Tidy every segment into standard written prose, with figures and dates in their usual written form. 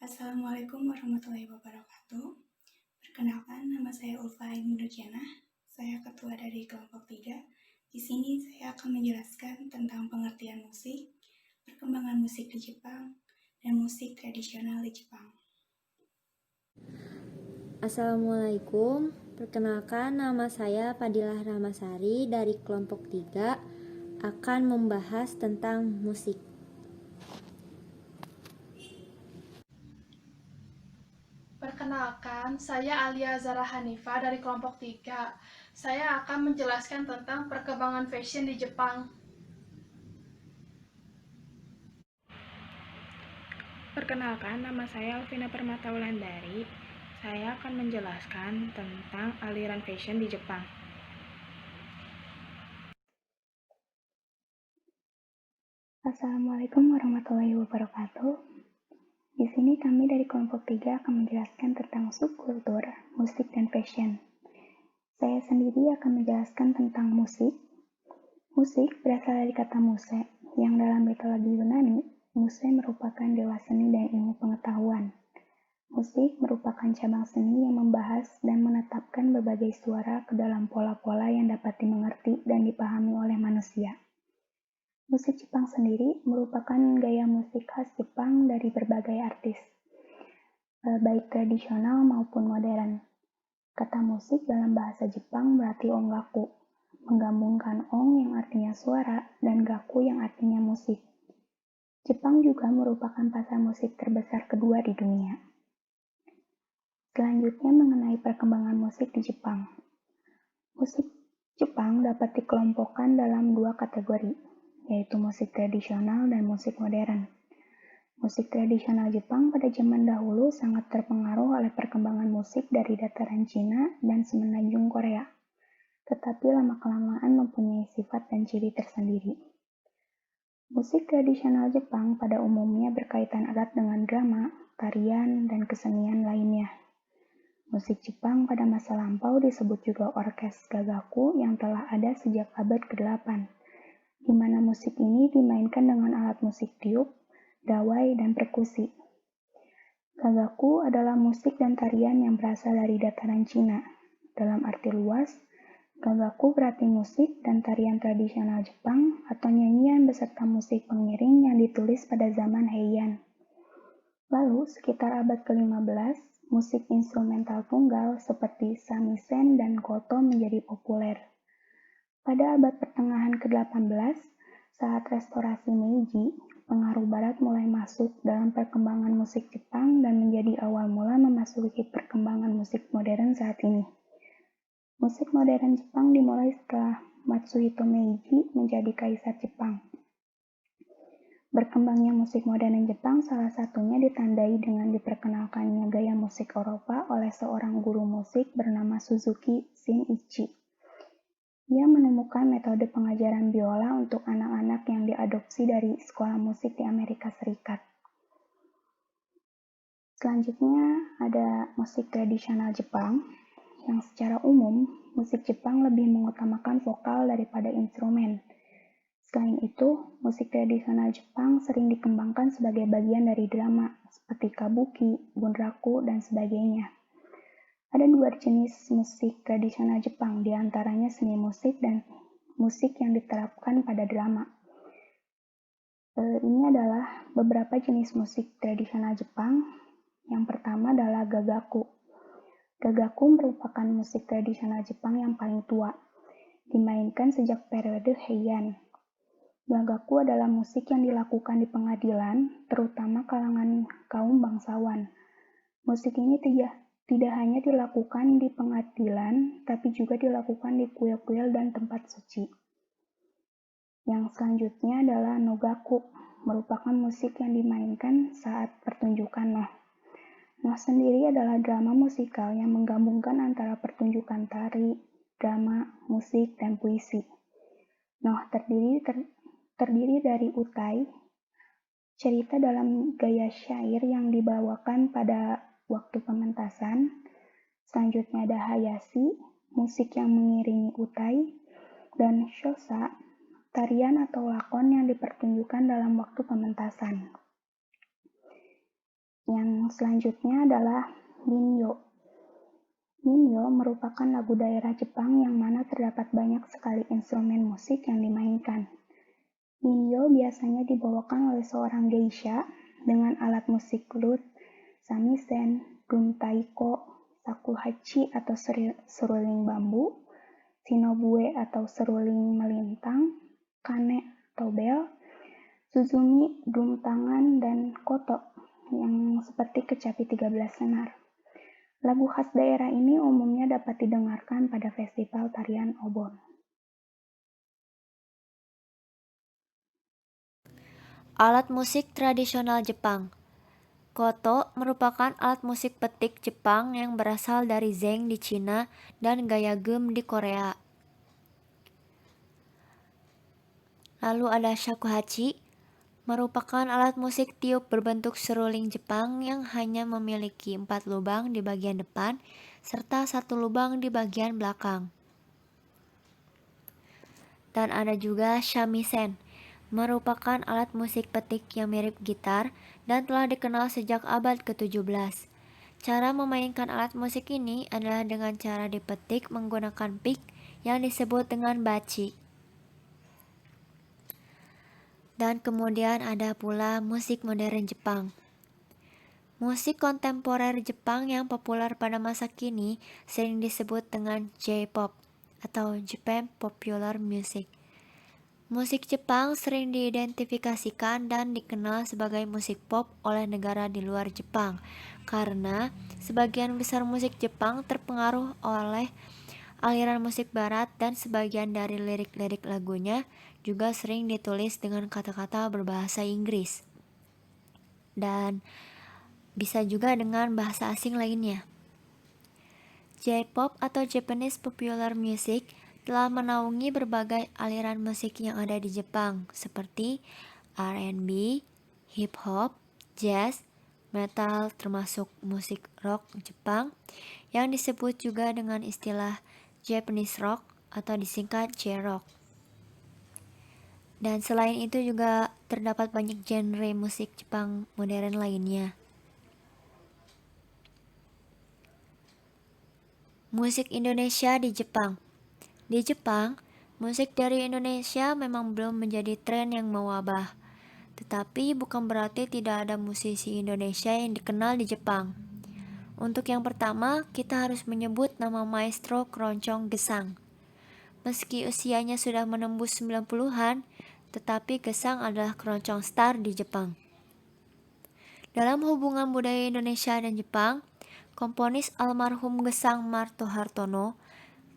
Assalamualaikum warahmatullahi wabarakatuh. Perkenalkan, nama saya Ulfa Aini Nurjana. Saya ketua dari kelompok 3. Di sini saya akan menjelaskan tentang pengertian musik, perkembangan musik di Jepang, dan musik tradisional di Jepang. Assalamualaikum, perkenalkan nama saya Fadilah Rahmasari dari kelompok 3 akan membahas tentang musik. Perkenalkan, saya Alia Zara Hanifa dari kelompok 3. Saya akan menjelaskan tentang perkembangan fashion di Jepang. Perkenalkan, nama saya Alvina Permata Wulandari. Saya akan menjelaskan tentang aliran fashion di Jepang. Assalamualaikum warahmatullahi wabarakatuh. Di sini kami dari kelompok 3 akan menjelaskan tentang subkultur, musik, dan fashion. Saya sendiri akan menjelaskan tentang musik. Musik berasal dari kata muse, yang dalam mitologi Yunani, muse merupakan dewa seni dan ilmu pengetahuan. Musik merupakan cabang seni yang membahas dan menetapkan berbagai suara ke dalam pola-pola yang dapat dimengerti dan dipahami oleh manusia. Musik Jepang sendiri merupakan gaya musik khas Jepang dari berbagai artis, baik tradisional maupun modern. Kata musik dalam bahasa Jepang berarti ongaku, menggabungkan ong yang artinya suara dan gaku yang artinya musik. Jepang juga merupakan pasar musik terbesar kedua di dunia. Selanjutnya mengenai perkembangan musik di Jepang. Musik Jepang dapat dikelompokkan dalam dua kategori, yaitu musik tradisional dan musik modern. Musik tradisional Jepang pada zaman dahulu sangat terpengaruh oleh perkembangan musik dari dataran Cina dan semenanjung Korea, tetapi lama-kelamaan mempunyai sifat dan ciri tersendiri. Musik tradisional Jepang pada umumnya berkaitan erat dengan drama, tarian, dan kesenian lainnya. Musik Jepang pada masa lampau disebut juga orkes gagaku yang telah ada sejak abad ke-8, di mana musik ini dimainkan dengan alat musik tiup, dawai, dan perkusi. Gagaku adalah musik dan tarian yang berasal dari dataran Cina. Dalam arti luas, gagaku berarti musik dan tarian tradisional Jepang atau nyanyian beserta musik pengiring yang ditulis pada zaman Heian. Lalu, sekitar abad ke-15, musik instrumental tunggal seperti samisen dan koto menjadi populer. Pada abad pertengahan ke-18, saat restorasi Meiji, pengaruh barat mulai masuk dalam perkembangan musik Jepang dan menjadi awal mula memasuki perkembangan musik modern saat ini. Musik modern Jepang dimulai setelah Matsuhito Meiji menjadi kaisar Jepang. Berkembangnya musik modern Jepang salah satunya ditandai dengan diperkenalkannya gaya musik Eropa oleh seorang guru musik bernama Suzuki Shinichi. Ia menemukan metode pengajaran biola untuk anak-anak yang diadopsi dari sekolah musik di Amerika Serikat. Selanjutnya ada musik tradisional Jepang, yang secara umum musik Jepang lebih mengutamakan vokal daripada instrumen. Selain itu, musik tradisional Jepang sering dikembangkan sebagai bagian dari drama, seperti kabuki, bunraku, dan sebagainya. Ada dua jenis musik tradisional Jepang, diantaranya seni musik dan musik yang diterapkan pada drama. Ini adalah beberapa jenis musik tradisional Jepang. Yang pertama adalah gagaku. Gagaku merupakan musik tradisional Jepang yang paling tua, dimainkan sejak periode Heian. Gagaku adalah musik yang dilakukan di pengadilan, terutama kalangan kaum bangsawan. Musik ini tidak hanya dilakukan di pengadilan, tapi juga dilakukan di kuil-kuil dan tempat suci. Yang selanjutnya adalah nogaku, merupakan musik yang dimainkan saat pertunjukan noh. Noh sendiri adalah drama musikal yang menggabungkan antara pertunjukan tari, drama, musik, dan puisi. Noh terdiri dari utai, cerita dalam gaya syair yang dibawakan pada waktu pementasan. Selanjutnya ada hayashi, musik yang mengiringi utai, dan shosa, tarian atau lakon yang dipertunjukkan dalam waktu pementasan. Yang selanjutnya adalah Minyo. Minyo merupakan lagu daerah Jepang yang mana terdapat banyak sekali instrumen musik yang dimainkan. Minyo biasanya dibawakan oleh seorang geisha dengan alat musik lute, samisen, drum taiko, shakuhachi atau seruling bambu, shinobue atau seruling melintang, kane atau bel, suzumi, drum tangan, dan koto yang seperti kecapi 13 senar. Lagu khas daerah ini umumnya dapat didengarkan pada festival tarian Obon. Alat musik tradisional Jepang. Koto merupakan alat musik petik Jepang yang berasal dari zeng di Cina dan gayagum di Korea. Lalu ada shakuhachi, merupakan alat musik tiup berbentuk seruling Jepang yang hanya memiliki 4 lubang di bagian depan serta 1 lubang di bagian belakang. Dan ada juga shamisen, merupakan alat musik petik yang mirip gitar dan telah dikenal sejak abad ke-17. Cara memainkan alat musik ini adalah dengan cara dipetik menggunakan pick yang disebut dengan bachi. Dan kemudian ada pula musik modern Jepang. Musik kontemporer Jepang yang populer pada masa kini sering disebut dengan J-pop atau Japan Popular Music. Musik Jepang sering diidentifikasikan dan dikenal sebagai musik pop oleh negara di luar Jepang karena sebagian besar musik Jepang terpengaruh oleh aliran musik barat dan sebagian dari lirik-lirik lagunya juga sering ditulis dengan kata-kata berbahasa Inggris dan bisa juga dengan bahasa asing lainnya. J-pop atau Japanese Popular Music telah menaungi berbagai aliran musik yang ada di Jepang seperti R&B, hip hop, jazz, metal termasuk musik rock Jepang yang disebut juga dengan istilah Japanese rock atau disingkat J-rock. Dan selain itu juga terdapat banyak genre musik Jepang modern lainnya. Musik Indonesia di Jepang. Di Jepang, musik dari Indonesia memang belum menjadi tren yang mewabah. Tetapi bukan berarti tidak ada musisi Indonesia yang dikenal di Jepang. Untuk yang pertama, kita harus menyebut nama maestro keroncong Gesang. Meski usianya sudah menembus 90-an, tetapi Gesang adalah keroncong star di Jepang. Dalam hubungan budaya Indonesia dan Jepang, komponis almarhum Gesang Martohartono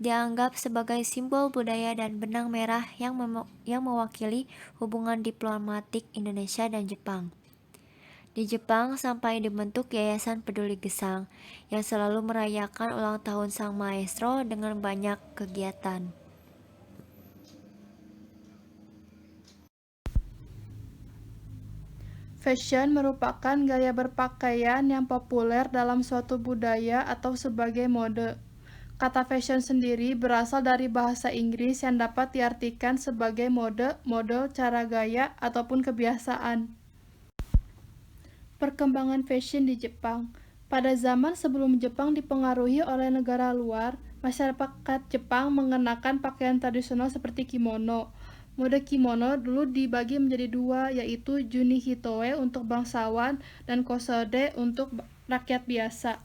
dianggap sebagai simbol budaya dan benang merah yang mewakili hubungan diplomatik Indonesia dan Jepang. Di Jepang sampai dibentuk Yayasan Peduli Gesang yang selalu merayakan ulang tahun sang maestro dengan banyak kegiatan. Fashion merupakan gaya berpakaian yang populer dalam suatu budaya atau sebagai mode. Kata fashion sendiri berasal dari bahasa Inggris yang dapat diartikan sebagai mode, model, cara gaya, ataupun kebiasaan. Perkembangan fashion di Jepang. Pada zaman sebelum Jepang dipengaruhi oleh negara luar, masyarakat Jepang mengenakan pakaian tradisional seperti kimono. Mode kimono dulu dibagi menjadi dua, yaitu Juni Hitoe untuk bangsawan dan Kosode untuk rakyat biasa.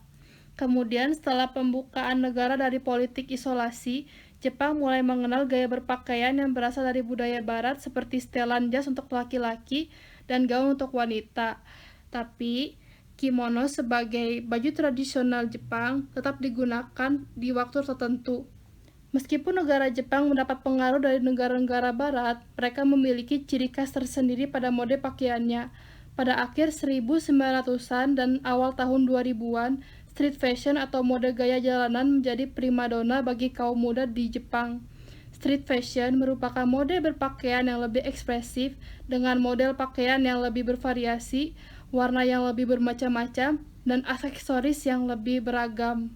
Kemudian setelah pembukaan negara dari politik isolasi, Jepang mulai mengenal gaya berpakaian yang berasal dari budaya barat seperti setelan jas untuk laki-laki dan gaun untuk wanita. Tapi, kimono sebagai baju tradisional Jepang tetap digunakan di waktu tertentu. Meskipun negara Jepang mendapat pengaruh dari negara-negara barat, mereka memiliki ciri khas tersendiri pada mode pakaiannya. Pada akhir 1900-an dan awal tahun 2000-an, street fashion atau mode gaya jalanan menjadi primadona bagi kaum muda di Jepang. Street fashion merupakan mode berpakaian yang lebih ekspresif dengan model pakaian yang lebih bervariasi, warna yang lebih bermacam-macam, dan aksesoris yang lebih beragam.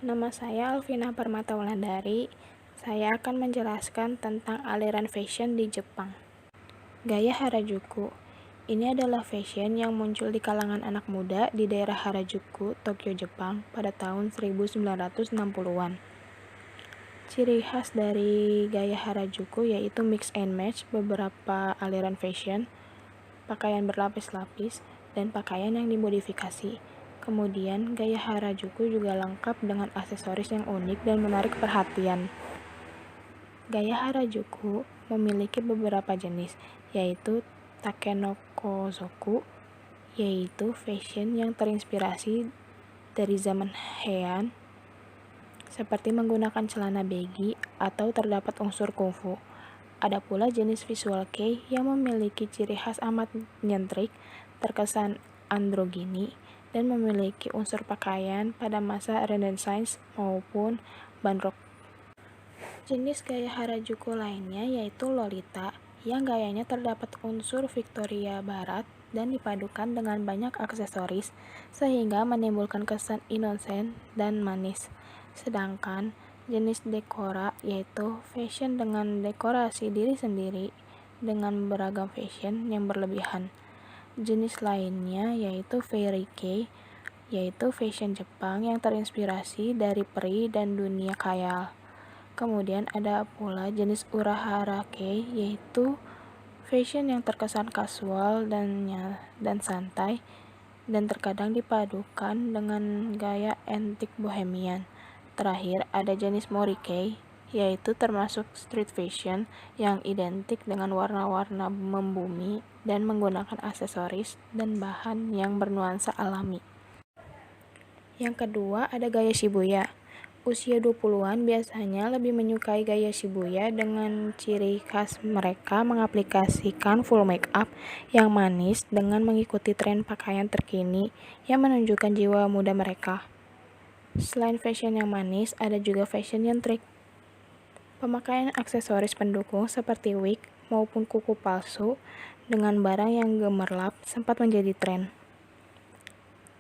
Nama saya Alvina Permata Wulandari. Saya akan menjelaskan tentang aliran fashion di Jepang. Gaya Harajuku. Ini adalah fashion yang muncul di kalangan anak muda di daerah Harajuku, Tokyo, Jepang pada tahun 1960-an. Ciri khas dari gaya Harajuku yaitu mix and match beberapa aliran fashion, pakaian berlapis-lapis, dan pakaian yang dimodifikasi. Kemudian, gaya Harajuku juga lengkap dengan aksesoris yang unik dan menarik perhatian. Gaya Harajuku memiliki beberapa jenis, yaitu Takenoko-zoku, yaitu fashion yang terinspirasi dari zaman Heian, seperti menggunakan celana baggy atau terdapat unsur kungfu. Ada pula jenis visual kei yang memiliki ciri khas amat nyentrik, terkesan androgini, dan memiliki unsur pakaian pada masa Renaissance maupun Bandrock. Jenis gaya Harajuku lainnya yaitu Lolita, yang gayanya terdapat unsur Victoria Barat dan dipadukan dengan banyak aksesoris, sehingga menimbulkan kesan inosen dan manis. Sedangkan jenis Decora yaitu fashion dengan dekorasi diri sendiri dengan beragam fashion yang berlebihan. Jenis lainnya yaitu Fairy Kei, yaitu fashion Jepang yang terinspirasi dari peri dan dunia khayal. Kemudian ada pula jenis Urahara Kei, yaitu fashion yang terkesan kasual dan santai, dan terkadang dipadukan dengan gaya antik bohemian. Terakhir ada jenis Mori Kei, yaitu termasuk street fashion yang identik dengan warna-warna membumi dan menggunakan aksesoris dan bahan yang bernuansa alami. Yang kedua ada gaya Shibuya. Usia 20-an biasanya lebih menyukai gaya Shibuya dengan ciri khas mereka mengaplikasikan full make up yang manis dengan mengikuti tren pakaian terkini yang menunjukkan jiwa muda mereka. Selain fashion yang manis, ada juga fashion yang trik. Pemakaian aksesoris pendukung seperti wig maupun kuku palsu dengan barang yang gemerlap sempat menjadi tren.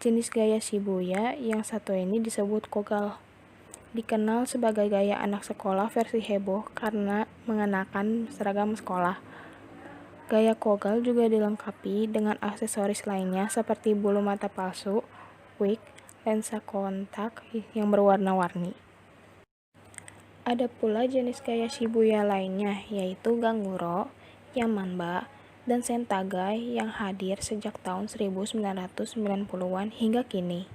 Jenis gaya Shibuya yang satu ini disebut kogal. Dikenal sebagai gaya anak sekolah versi heboh karena mengenakan seragam sekolah. Gaya kogal juga dilengkapi dengan aksesoris lainnya seperti bulu mata palsu, wig, lensa kontak yang berwarna-warni. Ada pula jenis gaya Shibuya lainnya yaitu Ganguro, Yamanba, dan Sentagai yang hadir sejak tahun 1990-an hingga kini.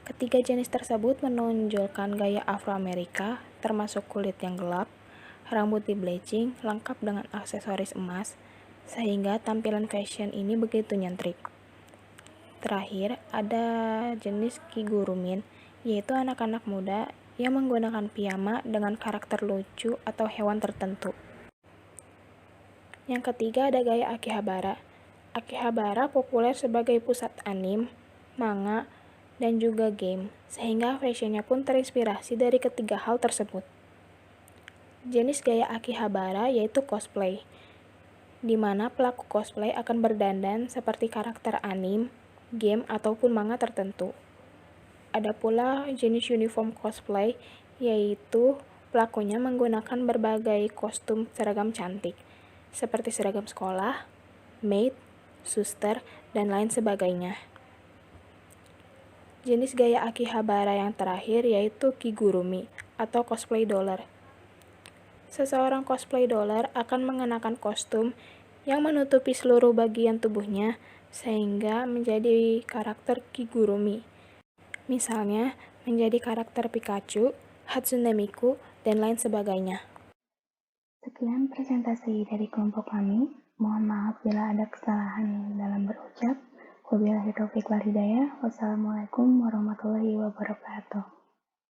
Ketiga jenis tersebut menonjolkan gaya Afroamerika, termasuk kulit yang gelap, rambut di bleaching, lengkap dengan aksesoris emas, sehingga tampilan fashion ini begitu nyentrik. Terakhir, ada jenis Kigurumin, yaitu anak-anak muda yang menggunakan piyama dengan karakter lucu atau hewan tertentu. Yang ketiga ada gaya Akihabara. Akihabara populer sebagai pusat anime, manga, dan juga game, sehingga fashionnya pun terinspirasi dari ketiga hal tersebut. Jenis gaya Akihabara yaitu cosplay, di mana pelaku cosplay akan berdandan seperti karakter anime, game, ataupun manga tertentu. Ada pula jenis uniform cosplay, yaitu pelakunya menggunakan berbagai kostum seragam cantik, seperti seragam sekolah, maid, suster, dan lain sebagainya. Jenis gaya Akihabara yang terakhir yaitu Kigurumi atau cosplay dollar. Seseorang cosplay dollar akan mengenakan kostum yang menutupi seluruh bagian tubuhnya sehingga menjadi karakter Kigurumi. Misalnya menjadi karakter Pikachu, Hatsune Miku, dan lain sebagainya. Sekian presentasi dari kelompok kami. Mohon maaf bila ada kesalahan dalam berucap. Wabillahi taufiq wal hidayah. Wassalamualaikum warahmatullahi wabarakatuh.